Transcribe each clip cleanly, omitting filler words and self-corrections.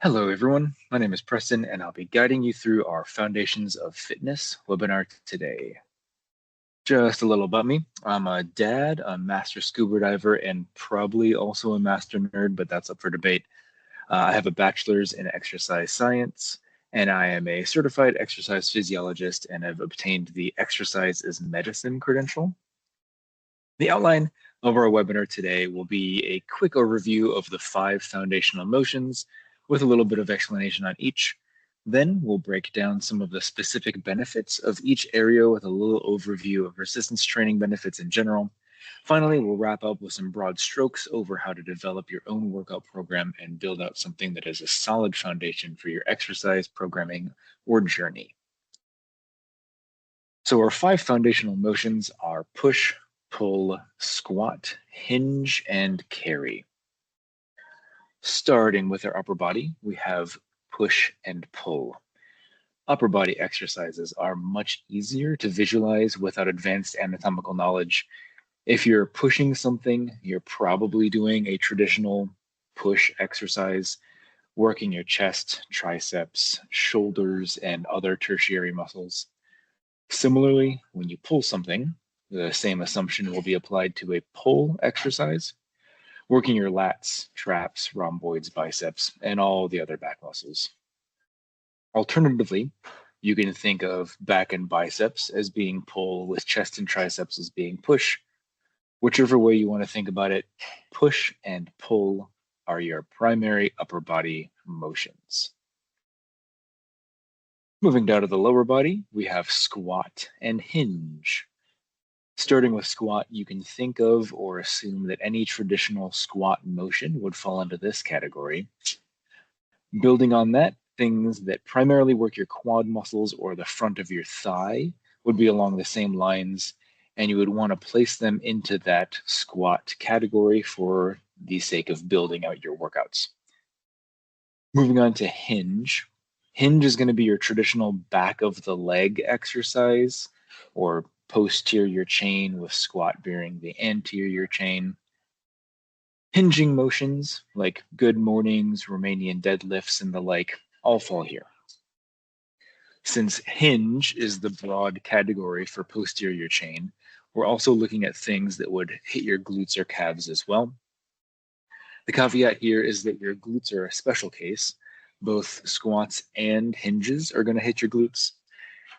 Hello, everyone. My name is Preston, and I'll be guiding you through our Foundations of Fitness webinar today. Just a little about me. I'm a dad, a master scuba diver, and probably also a master nerd, but that's up for debate. I have a bachelor's in exercise science, and I am a certified exercise physiologist and have obtained the Exercise is Medicine credential. The outline of our webinar today will be a quick overview of the 5 foundational motions with a little bit of explanation on each. Then we'll break down some of the specific benefits of each area with a little overview of resistance training benefits in general. Finally, we'll wrap up with some broad strokes over how to develop your own workout program and build out something that is a solid foundation for your exercise programming or journey. So our 5 foundational motions are push, pull, squat, hinge, and carry. Starting with our upper body, we have push and pull. Upper body exercises are much easier to visualize without advanced anatomical knowledge. If you're pushing something, you're probably doing a traditional push exercise, working your chest, triceps, shoulders, and other tertiary muscles. Similarly, when you pull something, the same assumption will be applied to a pull exercise, working your lats, traps, rhomboids, biceps, and all the other back muscles. Alternatively, you can think of back and biceps as being pull with chest and triceps as being push. Whichever way you want to think about it, push and pull are your primary upper body motions. Moving down to the lower body, we have squat and hinge. Starting with squat, you can think of or assume that any traditional squat motion would fall into this category. Building on that, things that primarily work your quad muscles or the front of your thigh would be along the same lines, and you would want to place them into that squat category for the sake of building out your workouts. Moving on to hinge. Hinge is going to be your traditional back of the leg exercise or posterior chain with squat bearing the anterior chain. Hinging motions like good mornings, Romanian deadlifts, and the like all fall here. Since hinge is the broad category for posterior chain, we're also looking at things that would hit your glutes or calves as well. The caveat here is that your glutes are a special case. Both squats and hinges are going to hit your glutes.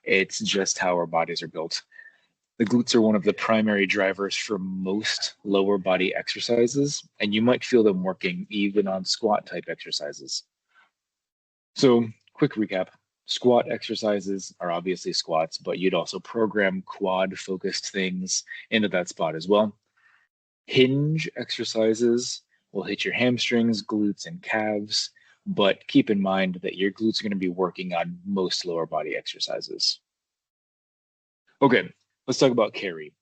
It's just how our bodies are built. The glutes are one of the primary drivers for most lower body exercises, and you might feel them working even on squat type exercises. So, quick recap. Squat exercises are obviously squats, but you'd also program quad focused things into that spot as well. Hinge exercises will hit your hamstrings, glutes, and calves, but keep in mind that your glutes are going to be working on most lower body exercises. Okay, let's talk about carry.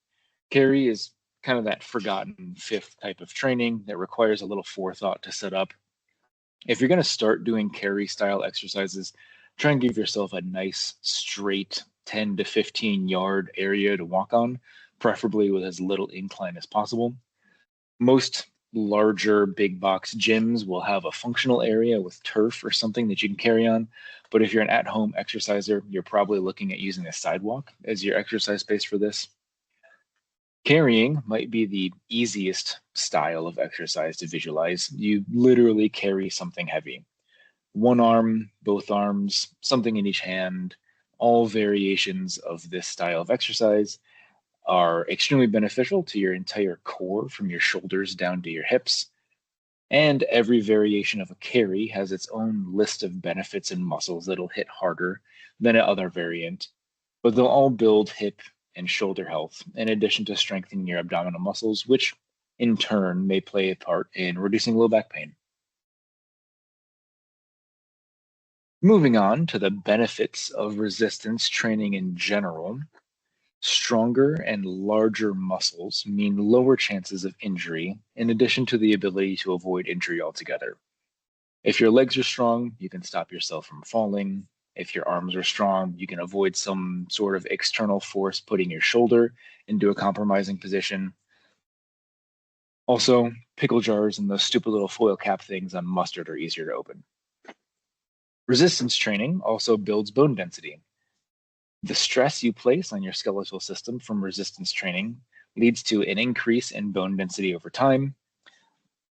Carry is kind of that forgotten 5th type of training that requires a little forethought to set up. If you're going to start doing carry style exercises, try and give yourself a nice straight 10 to 15 yard area to walk on, preferably with as little incline as possible. Most larger big box gyms will have a functional area with turf or something that you can carry on. But if you're an at-home exerciser, you're probably looking at using a sidewalk as your exercise space for this. Carrying might be the easiest style of exercise to visualize. You literally carry something heavy. One arm, both arms, something in each hand. All variations of this style of exercise are extremely beneficial to your entire core from your shoulders down to your hips. And every variation of a carry has its own list of benefits and muscles that'll hit harder than another variant, but they'll all build hip and shoulder health in addition to strengthening your abdominal muscles, which in turn may play a part in reducing low back pain. Moving on to the benefits of resistance training in general. Stronger and larger muscles mean lower chances of injury, in addition to the ability to avoid injury altogether. If your legs are strong, you can stop yourself from falling. If your arms are strong, you can avoid some sort of external force putting your shoulder into a compromising position. Also, pickle jars and those stupid little foil cap things on mustard are easier to open. Resistance training also builds bone density. The stress you place on your skeletal system from resistance training leads to an increase in bone density over time.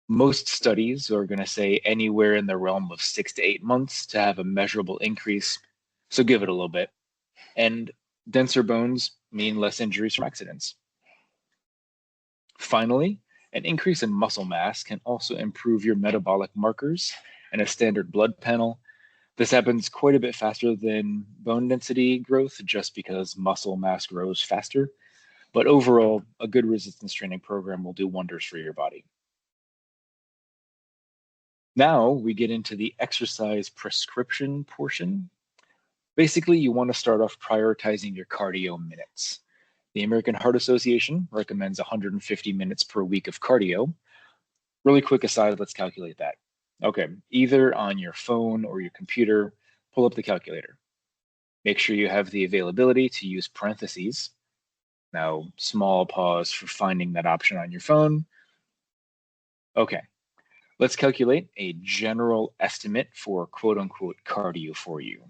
Most studies are going to say anywhere in the realm of 6 to 8 months to have a measurable increase. So give it a little bit. And denser bones mean less injuries from accidents. Finally, an increase in muscle mass can also improve your metabolic markers and a standard blood panel. This happens quite a bit faster than bone density growth just because muscle mass grows faster. But overall, a good resistance training program will do wonders for your body. Now we get into the exercise prescription portion. Basically, you want to start off prioritizing your cardio minutes. The American Heart Association recommends 150 minutes per week of cardio. Really quick aside, let's calculate that. Okay, either on your phone or your computer, pull up the calculator. Make sure you have the availability to use parentheses. Now, small pause for finding that option on your phone. Okay, let's calculate a general estimate for quote unquote cardio for you.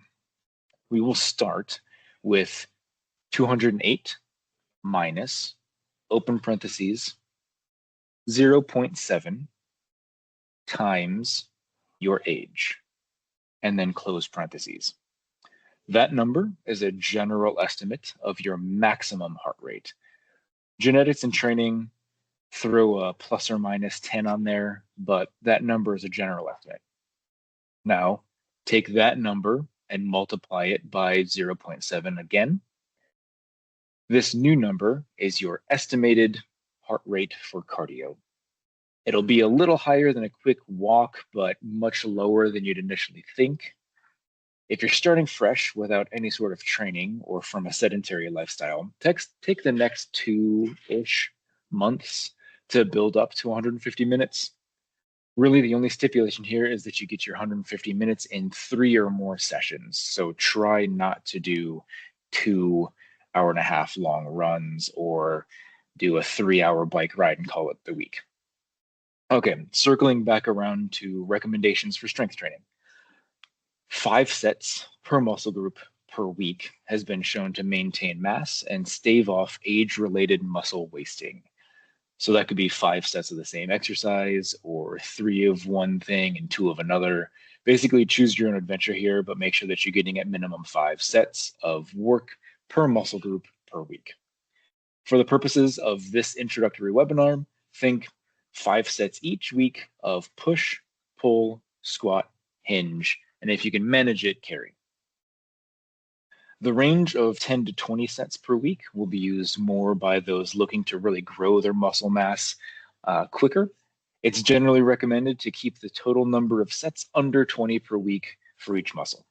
We will start with 208 minus, open parentheses, 0.7 times your age, and then close parentheses. That number is a general estimate of your maximum heart rate. Genetics and training throw a plus or minus 10 on there, but that number is a general estimate. Now, take that number and multiply it by 0.7 again. This new number is your estimated heart rate for cardio. It'll be a little higher than a quick walk, but much lower than you'd initially think. If you're starting fresh without any sort of training or from a sedentary lifestyle, take the next 2-ish months to build up to 150 minutes. Really, the only stipulation here is that you get your 150 minutes in 3 or more sessions. So try not to do 2 hour-and-a-half long runs or do a 3-hour bike ride and call it the week. Okay, circling back around to recommendations for strength training. 5 sets per muscle group per week has been shown to maintain mass and stave off age-related muscle wasting. So that could be 5 sets of the same exercise or 3 of one thing and 2 of another. Basically, choose your own adventure here, but make sure that you're getting at minimum 5 sets of work per muscle group per week. For the purposes of this introductory webinar, think 5 sets each week of push, pull, squat, hinge, and if you can manage it, carry. The range of 10 to 20 sets per week will be used more by those looking to really grow their muscle mass quicker. It's generally recommended to keep the total number of sets under 20 per week for each muscle.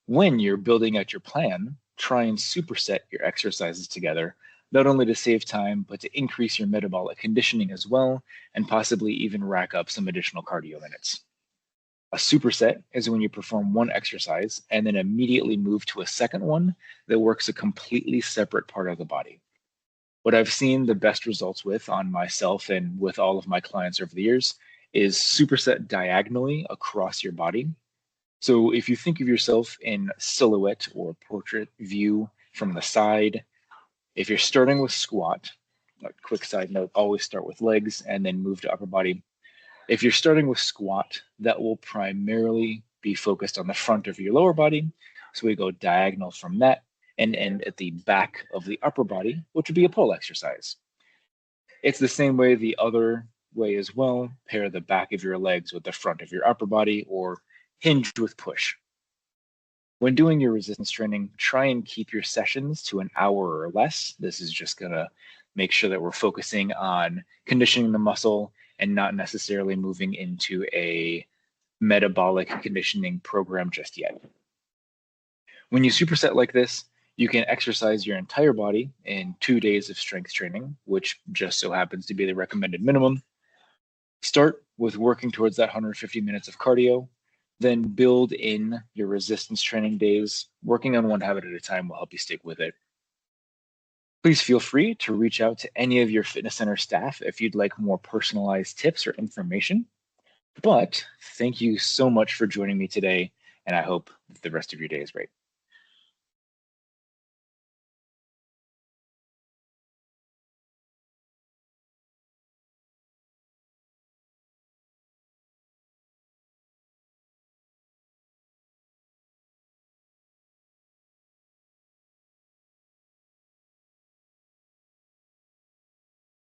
When you're building out your plan, try and superset your exercises together, not only to save time, but to increase your metabolic conditioning as well, and possibly even rack up some additional cardio minutes. A superset is when you perform one exercise and then immediately move to a second one that works a completely separate part of the body. What I've seen the best results with on myself and with all of my clients over the years is superset diagonally across your body. So if you think of yourself in silhouette or portrait view from the side, if you're starting with squat, a quick side note, always start with legs and then move to upper body. If you're starting with squat, that will primarily be focused on the front of your lower body. So we go diagonal from that and end at the back of the upper body, which would be a pull exercise. It's the same way the other way as well. Pair the back of your legs with the front of your upper body or hinge with push. When doing your resistance training, try and keep your sessions to an hour or less. This is just going to make sure that we're focusing on conditioning the muscle and not necessarily moving into a metabolic conditioning program just yet. When you superset like this, you can exercise your entire body in 2 days of strength training, which just so happens to be the recommended minimum. Start with working towards that 150 minutes of cardio, then build in your resistance training days. Working on one habit at a time will help you stick with it. Please feel free to reach out to any of your fitness center staff if you'd like more personalized tips or information. But thank you so much for joining me today, and I hope the rest of your day is great.